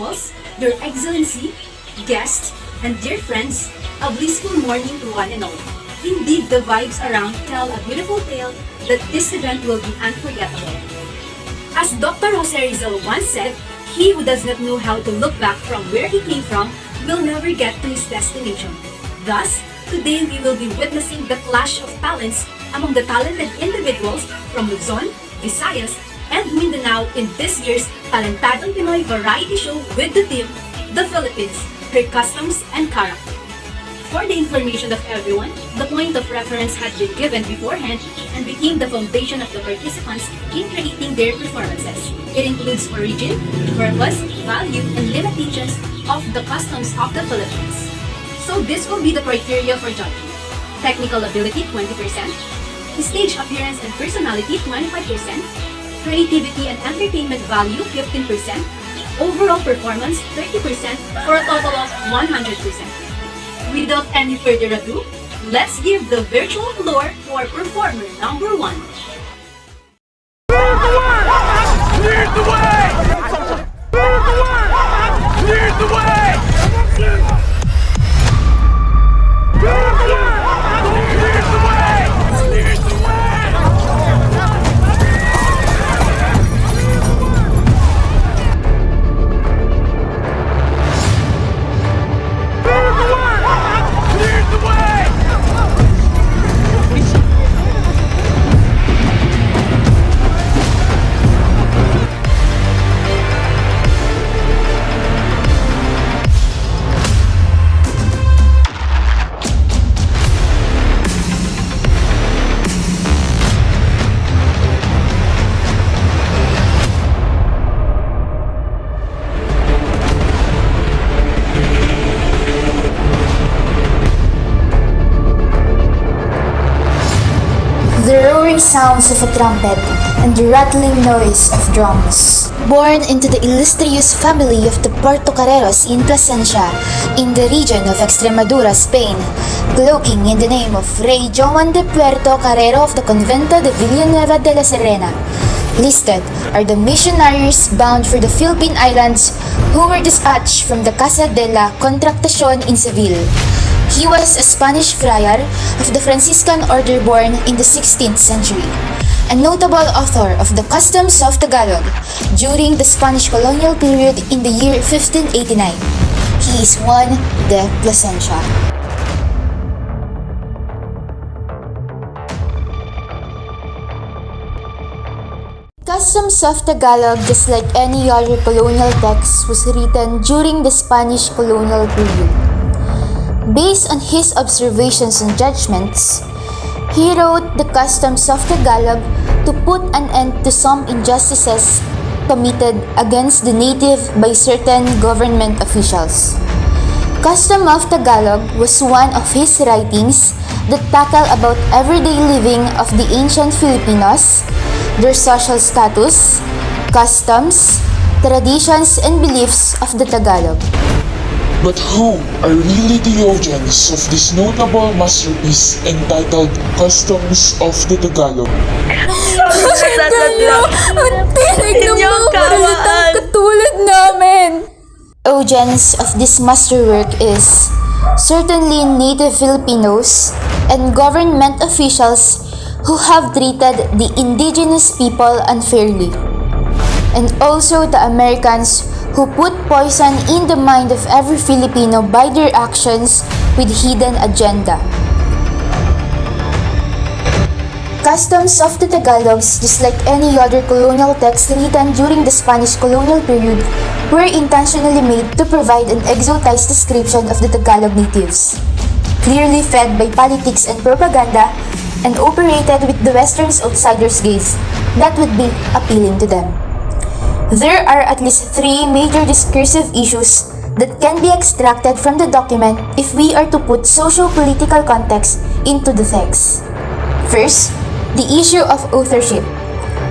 individuals, Your Excellency, guests, and dear friends, a blissful morning to one and all. Indeed, the vibes around tell a beautiful tale that this event will be unforgettable. As Dr. Jose Rizal once said, he who does not know how to look back from where he came from will never get to his destination. Thus, today we will be witnessing the clash of talents among the talented individuals from Luzon, Visayas, and Mindanao in this year's Talentadong Pinoy variety show with the theme, The Philippines, Her Customs and Character. For the information of everyone, the point of reference had been given beforehand and became the foundation of the participants in creating their performances. It includes origin, purpose, value, and limitations of the customs of the Philippines. So this will be the criteria for judging. Technical ability 20%, stage appearance and personality 25%, creativity and entertainment value 15%, overall performance 30% for a total of 100%. Without any further ado, let's give the virtual floor for performer number 1. Clear the way! Clear the way! Clear the way! Clear the way! Clear the way! Clear the way! Clear the way! The roaring sounds of a trumpet and the rattling noise of drums. Born into the illustrious family of the Portocarreros in Plasencia, in the region of Extremadura, Spain, cloaking in the name of Fray Joan de Puerto Carrero of the Convento de Villanueva de la Serena. Listed are the missionaries bound for the Philippine Islands who were dispatched from the Casa de la Contratacion in Seville. He was a Spanish friar of the Franciscan order born in the 16th century, a notable author of the customs of Tagalog during the Spanish colonial period in the year 1589. He is Juan de Plasencia. Customs of Tagalog, just like any other colonial text, was written during the Spanish colonial period. Based on his observations and judgments, he wrote the customs of Tagalog to put an end to some injustices committed against the native by certain government officials. Custom of Tagalog was one of his writings that tackle about everyday living of the ancient Filipinos, their social status, customs, traditions, and beliefs of the Tagalog. But who are really the audience of this notable masterpiece entitled Customs of the Tagalog? Katulad namin! Audience of this masterwork is certainly native Filipinos and government officials who have treated the indigenous people unfairly, and also the Americans who put poison in the mind of every Filipino by their actions with hidden agenda. Customs of the Tagalogs, just like any other colonial text written during the Spanish colonial period, were intentionally made to provide an exotized description of the Tagalog natives, clearly fed by politics and propaganda, and operated with the Western's outsiders' gaze that would be appealing to them. There are at least 3 major discursive issues that can be extracted from the document if we are to put socio-political context into the text. First, the issue of authorship.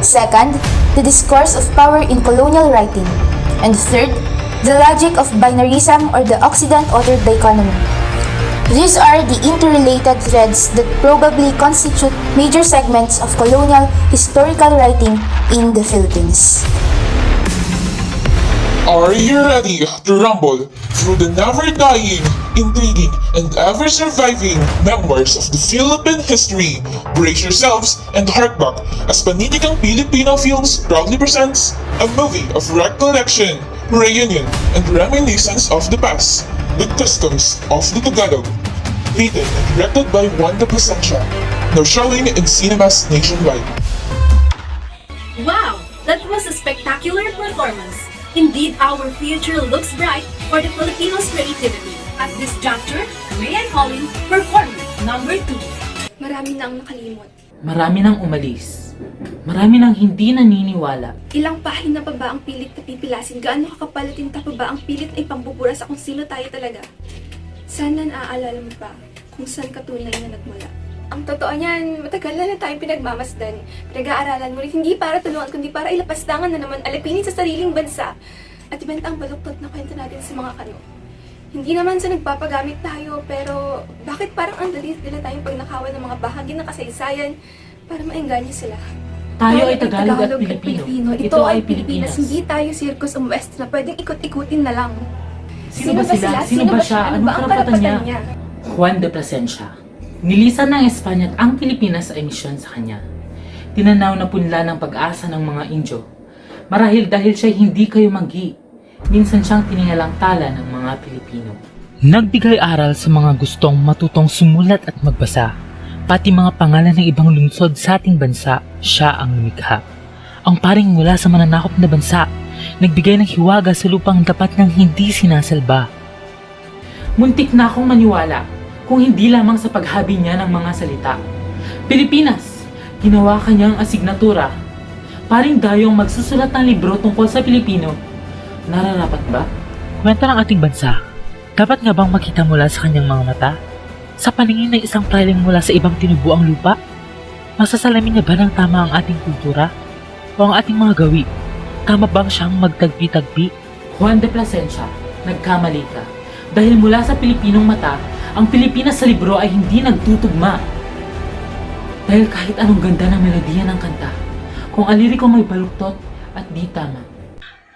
Second, the discourse of power in colonial writing. And third, the logic of binarism or the Occident-authored dichotomy. These are the interrelated threads that probably constitute major segments of colonial historical writing in the Philippines. Are you ready to rumble through the never-dying, intriguing, and ever-surviving memoirs of the Philippine history? Brace yourselves and hark back as Panitikang Filipino Films proudly presents a movie of recollection, reunion, and reminiscence of the past, The Customs of the Tagalog. Written and directed by Wanda Plasencia. Now showing in cinemas nationwide. Wow! That was a spectacular performance. Indeed, our future looks bright for the Filipinos' creativity. At this juncture, may I call in performer number 2. Marami na ang nakalimot. Marami nang umalis. Marami nang hindi naniniwala. Ilang pahina pa ba ang pilit na pipilasin? Gaano kakapal at tinta pa ba ang pilit ay pambubura sa kung sino tayo talaga? Sana naaalala mo pa kung saan ka tunay na nagmula. Ang totoo niyan, matagal na tayong pinagmamasdan. Pinag-aaralan mo rin hindi para tulungan, kundi para ilapastangan na naman alipinin sa sariling bansa at ibenta ang baluktot na kwento natin sa mga kano. Hindi naman sa nagpapagamit tayo, pero bakit parang ang dalit nila tayong pagnakawan ng mga bahagi ng kasaysayan para maengganyo sila? Tayo ay Tagalog at Pilipino. Ito ay Pilipinas. Hindi tayo circus o west na pwedeng ikot-ikutin na lang. Sino ba sila? Sino ba siya? Anong karapatan niya? Juan de Plasencia. Nilisan ng Espanya at ang Pilipinas ay misyon sa kanya. Tinanaw na punla ng pag-asa ng mga Indio. Marahil dahil siya hindi kayo manggi, minsan siyang tiningalang tala ng mga Pilipino. Nagbigay aral sa mga gustong matutong sumulat at magbasa. Pati mga pangalan ng ibang lungsod sa ating bansa, siya ang lumikha. Ang paring mula sa mananakop na bansa, nagbigay ng hiwaga sa lupang dapat nang hindi sinasalba. Muntik na akong maniwala kung hindi lamang sa paghabi niya ng mga salita. Pilipinas, ginawa kanyang asignatura. Paring dayong magsusulat ng libro tungkol sa Pilipino. Nararapat ba? Kwento ng ating bansa, dapat nga bang makita mula sa kanyang mga mata? Sa paningin ng isang praling mula sa ibang tinubuang lupa? Masasalamin niya ba ng tama ang ating kultura? O ang ating mga gawi? Tama bang siyang magtagpi-tagpi? Juan de Plasencia, nagkamali ka. Dahil mula sa Pilipinong mata, ang Pilipinas sa libro ay hindi nagtutugma. Dahil kahit anong ganda ng melodiya ng kanta, kung aliriko may baluktot at di tama.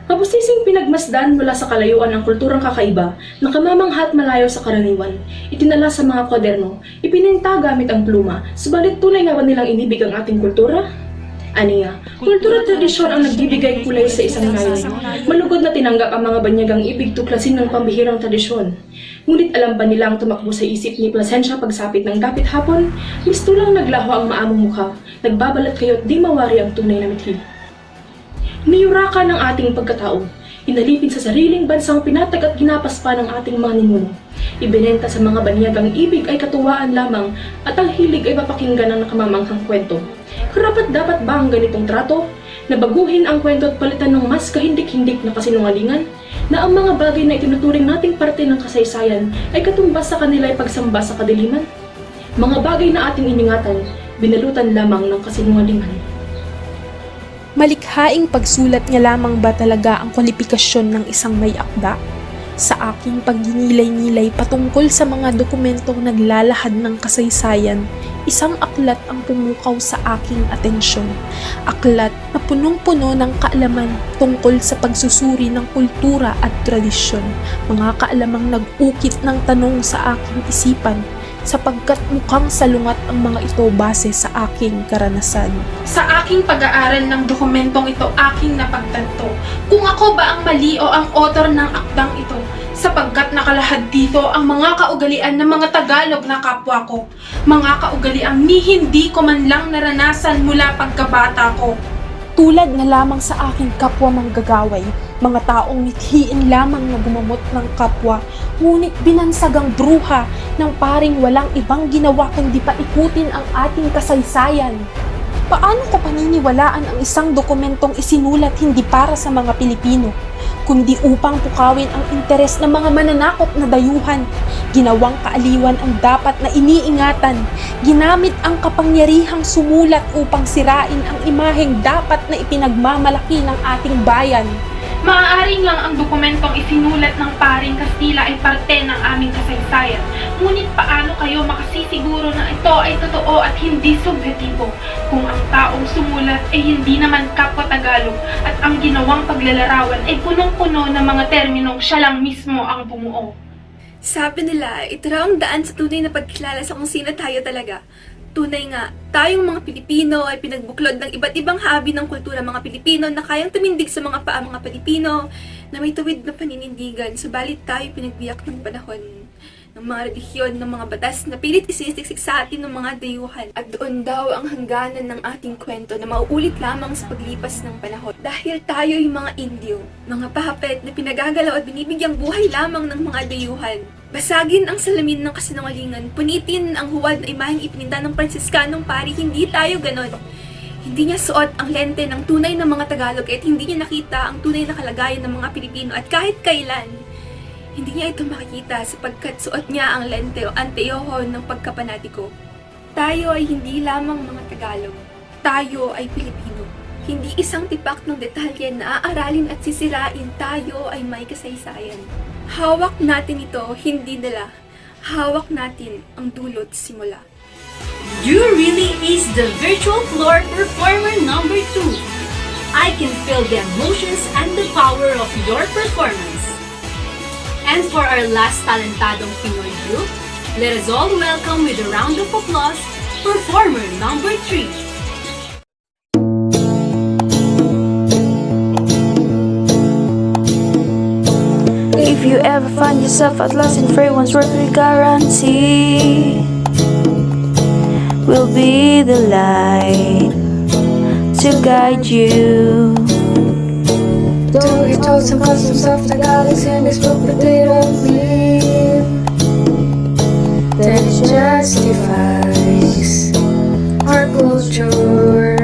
Mabusising pinagmasdan mula sa kalayuan ang kulturang kakaiba na kamamangha at malayo sa karaniwan, itinala sa mga kwaderno, ipininta gamit ang pluma, subalit tunay nga ba nilang inibig ang ating kultura? Aniya, kultura at tradisyon ang nagbibigay kulay sa isang nayon. Malugod na tinanggap ang mga banyagang ibig tuklasin ng pambihirang tradisyon. Ngunit alam ba nilang tumakbo sa isip ni Plasencia pagsapit ng dapit hapon? Mistulang naglaho ang maamong mukha, nagbabalat kayo't di mawari ang tunay na mithi. Niyurakan ng ating pagkatao, inalipin sa sariling bansang pinatag at ginapaspa ng ating mga ninuno. Ibinenta sa mga banyagang ibig ay katuwaan lamang at ang hilig ay mapakinggan ng nakamamanghang kwento. Karapat dapat ba ang ganitong trato? Na baguhin ang kwento at palitan ng mas kahindik-hindik na kasinungalingan? Na ang mga bagay na itinuturing nating parte ng kasaysayan ay katumbas sa kanila ay pagsamba sa kadiliman? Mga bagay na ating iningatan, binalutan lamang ng kasinungalingan. Malikhaing pagsulat niya lamang ba talaga ang kwalifikasyon ng isang may akda? Sa aking pagginilay-nilay patungkol sa mga dokumentong naglalahad ng kasaysayan, isang aklat ang pumukaw sa aking atensyon. Aklat na punong-puno ng kaalaman tungkol sa pagsusuri ng kultura at tradisyon. Mga kaalamang nag-ukit ng tanong sa aking isipan, sapagkat mukhang salungat ang mga ito base sa aking karanasan. Sa aking pag-aaral ng dokumentong ito, aking napagtanto kung ako ba ang mali o ang author ng akdang ito, sapagkat nakalahad dito ang mga kaugalian ng mga Tagalog na kapwa ko, mga kaugaliang ni hindi ko man lang naranasan mula pagkabata ko. Tulad na lamang sa aking kapwa manggagaway, mga taong mithiin lamang na gumamot ng kapwa, ngunit binansagang bruha ng paring walang ibang ginawa kundi paikutin ang ating kasaysayan. Paano ko paniniwalaan ang isang dokumentong isinulat hindi para sa mga Pilipino, kundi upang pukawin ang interes ng mga mananakop na dayuhan? Ginawang kaaliwan ang dapat na iniingatan. Ginamit ang kapangyarihang sumulat upang sirain ang imaheng dapat na ipinagmamalaki ng ating bayan. Maaaring lang ang dokumentong isinulat ng paring Kastila ay parte ng aming kasaysayan. Ngunit paano kayo makasisiguro na ito ay totoo at hindi subjektibo kung ang taong sumulat ay hindi naman kapwa Tagalog at ang ginawang paglalarawan ay punong-puno ng mga terminong siya lang mismo ang bumuo? Sabi nila, ito raw ang daan sa tunay na pagkilala sa kung sino tayo talaga. Tunay nga, tayong mga Pilipino ay pinagbuklod ng iba't ibang habi ng kultura mga Pilipino na kayang tumindig sa mga paa mga Pilipino na may tuwid na paninindigan, subalit tayo pinagbiyak ng panahon ng mga relihiyon, ng mga batas na pilit isisiksik sa atin ng mga dayuhan. At doon daw ang hangganan ng ating kwento na mauulit lamang sa paglipas ng panahon. Dahil tayo ay mga Indio, mga pahapet na pinagagalaw at binibigyang buhay lamang ng mga dayuhan. Basagin ang salamin ng kasinungalingan, punitin ang huwad na imaheng ipininta ng Pransiskanong pari, hindi tayo ganon. Hindi niya suot ang lente ng tunay ng mga Tagalog at hindi niya nakita ang tunay na kalagayan ng mga Pilipino at kahit kailan, hindi niya ito makikita sapagkat suot niya ang lente o anteoho ng pagkapanatiko. Tayo ay hindi lamang mga Tagalog. Tayo ay Pilipino. Hindi isang tipak ng detalye na aaralin at sisirain, tayo ay may kasaysayan. Hawak natin ito, hindi nila. Hawak natin ang dulot simula. You really is the virtual floor performer number 2. I can feel the emotions and the power of your performance. And for our last talentadong Pinoy group, let us all welcome with a round of applause, performer number 3. If you ever find yourself at lost in fragrance work, we guarantee will be the light to guide you. Don't get told some customs of Tagalog in this book that they don't mean that justifies our culture.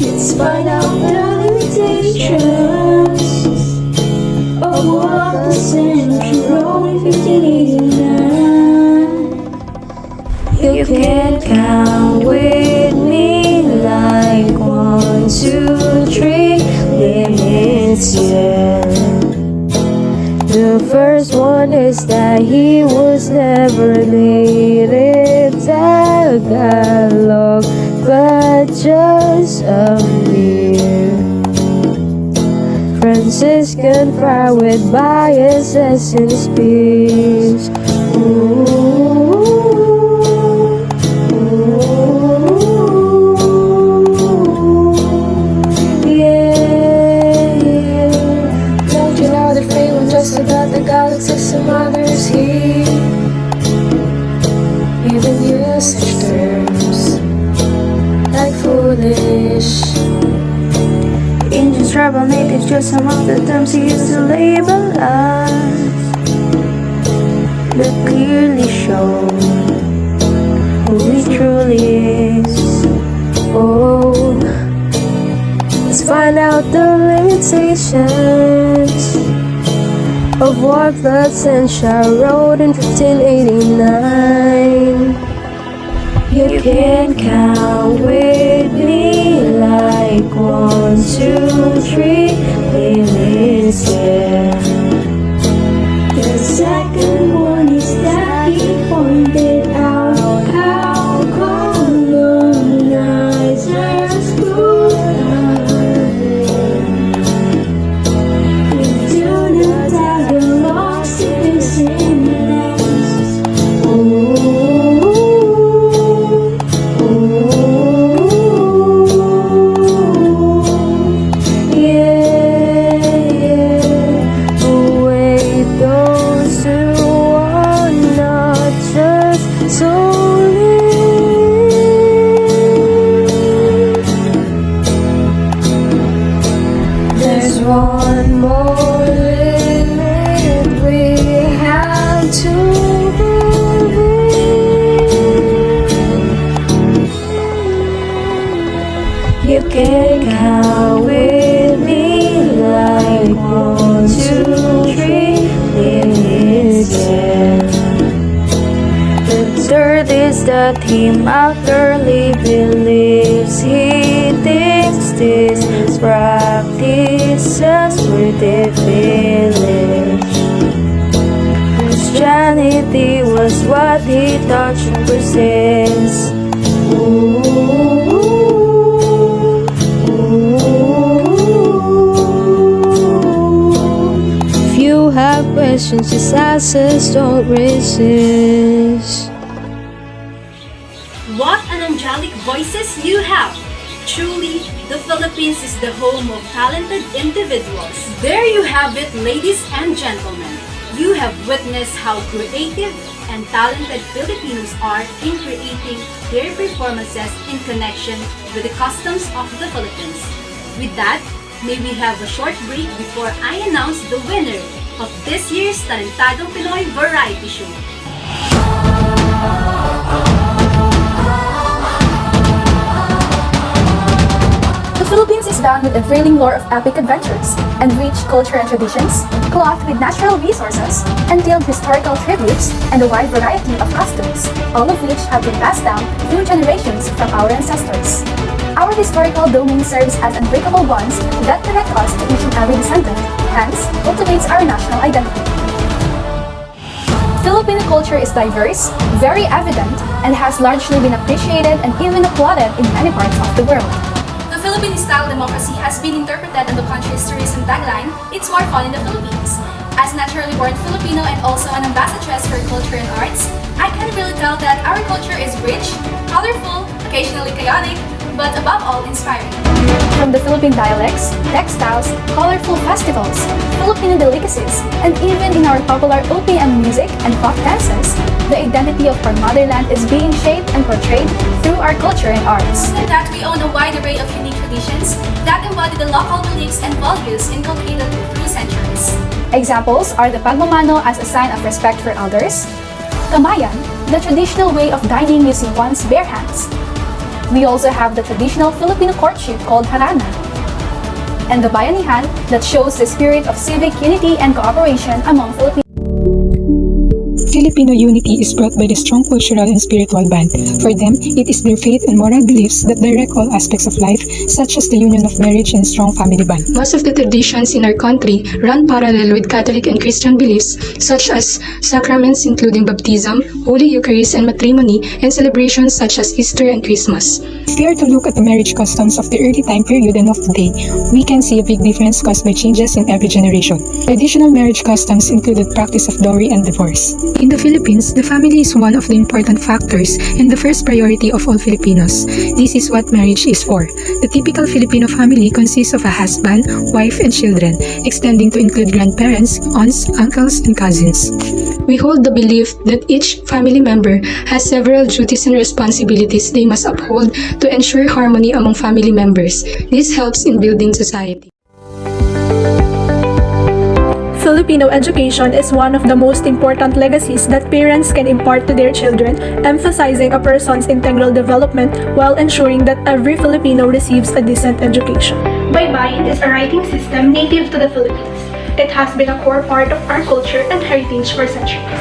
Let's find out the limitations of what the century wrote in 1589. You can count with me like 1, 2, 3 limits, yeah. The first one is that he was never native Tagalog, but just a mere Franciscan friar with biases in speech. Some others here even use such terms like foolish. Indians, tribal natives, just some of the terms he used to label us, that clearly show who he truly is. Oh, let's find out the limitations of what Placentia wrote in 1589. You can count with me like 1, 2, 3 limits, yeah. The second one is that he pointed out how colonizers put that him utterly believes. He thinks this is practice just for the village. Christianity was what he thought should persist. If you have questions, just ask us, don't resist. What an angelic voices you have! Truly, the Philippines is the home of talented individuals. There you have it, ladies and gentlemen. You have witnessed how creative and talented Filipinos are in creating their performances in connection with the customs of the Philippines. With that, may we have a short break before I announce the winner of this year's Talentadong Pinoy Variety Show. The Philippines is bound with a thrilling lore of epic adventures and rich culture and traditions, clothed with natural resources, entailed historical tributes, and a wide variety of customs, all of which have been passed down through generations from our ancestors. Our historical domain serves as unbreakable bonds that connect us to each and every descendant, hence cultivates our national identity. Filipino culture is diverse, very evident, and has largely been appreciated and even applauded in many parts of the world. The Philippine-style democracy has been interpreted in the country's tourism tagline, "It's more fun in the Philippines." As naturally born Filipino and also an ambassadress for culture and arts, I can really tell that our culture is rich, colorful, occasionally chaotic, but above all inspiring. From the Philippine dialects, textiles, colorful festivals, Filipino delicacies, and even in our popular OPM music and folk dances, the identity of our motherland is being shaped and portrayed through our culture and arts. And that we own a wide array of unique traditions that embody the local beliefs and values inculcated through centuries. Examples are the pagmamano as a sign of respect for elders, kamayan, the traditional way of dining using one's bare hands. We also have the traditional Filipino courtship called harana, and the bayanihan that shows the spirit of civic unity and cooperation among Filipinos. Filipino unity is brought by the strong cultural and spiritual bond. For them, it is their faith and moral beliefs that direct all aspects of life, such as the union of marriage and strong family bond. Most of the traditions in our country run parallel with Catholic and Christian beliefs, such as sacraments including baptism, Holy Eucharist and matrimony, and celebrations such as Easter and Christmas. If we are to look at the marriage customs of the early time period and of today, we can see a big difference caused by changes in every generation. Traditional marriage customs included practice of dowry and divorce. In the Philippines, the family is one of the important factors and the first priority of all Filipinos. This is what marriage is for. The typical Filipino family consists of a husband, wife, and children, extending to include grandparents, aunts, uncles, and cousins. We hold the belief that each family member has several duties and responsibilities they must uphold to ensure harmony among family members. This helps in building society. Filipino education is one of the most important legacies that parents can impart to their children, emphasizing a person's integral development while ensuring that every Filipino receives a decent education. Baybayin is a writing system native to the Philippines. It has been a core part of our culture and heritage for centuries.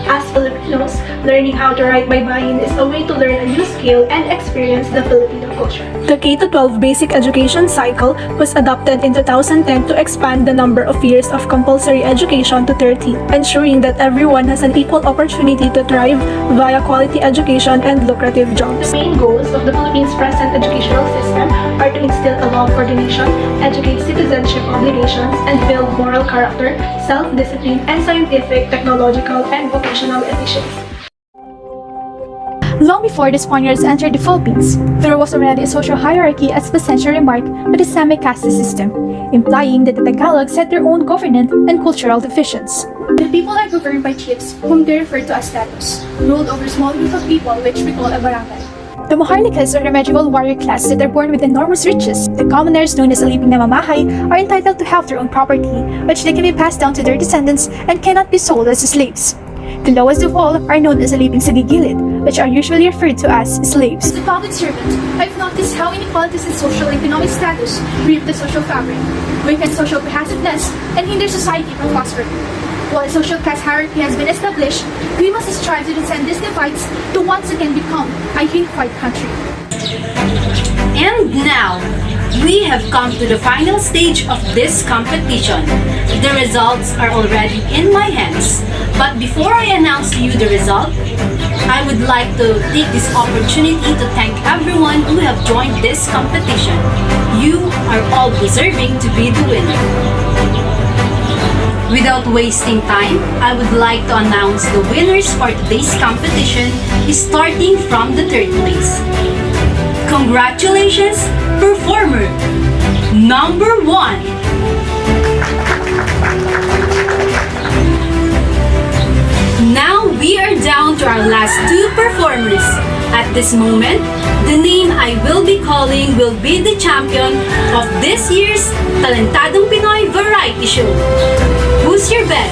As Filipinos, learning how to write baybayin is a way to learn a new skill and experience the Filipino culture. The K-12 basic education cycle was adopted in 2010 to expand the number of years of compulsory education to 30, ensuring that everyone has an equal opportunity to thrive via quality education and lucrative jobs. The main goals of the Philippines' present educational system are to instill a law of coordination, educate citizenship obligations, and build moral character, self-discipline, and scientific, technological, and vocational efficiency. Long before the Spaniards entered the Philippines, there was already a social hierarchy, as Placencia remarked, with a semi-caste system, implying that the Tagalog set their own governance and cultural divisions. The people are governed by chiefs, whom they refer to as status, ruled over small group of people which we call a barangay. The Maharlikas are the medieval warrior class that are born with enormous riches. The commoners, known as aliping namamahay, are entitled to have their own property, which they can be passed down to their descendants and cannot be sold as slaves. The lowest of all are known as aliping sagigilid, which are usually referred to as slaves. As a public servant, I've noticed how inequalities in social and economic status rip the social fabric, weaken social cohesiveness, and hinder society from prospering. While social class hierarchy has been established, we must strive to transcend these divides to once again become a unified country. And now, we have come to the final stage of this competition. The results are already in my hands. But before I announce to you the result, I would like to take this opportunity to thank everyone who have joined this competition. You are all deserving to be the winner. Without wasting time, I would like to announce the winners for today's competition, starting from the third place. Congratulations, performer number 1. Now we are down to our last 2 performers. At this moment, the name I will be calling will be the champion of this year's Talentadong Pinoy Variety Show. Who's your bet?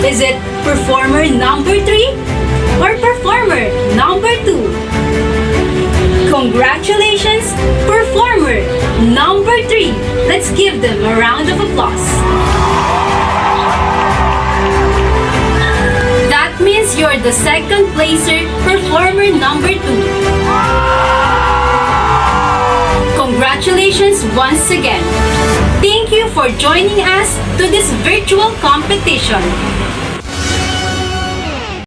Is it performer number 3 or performer number 2? Congratulations, performer number 3. Let's give them a round of applause. That means you're the second placer, performer number 2. Congratulations once again. Thank you for joining us to this virtual competition.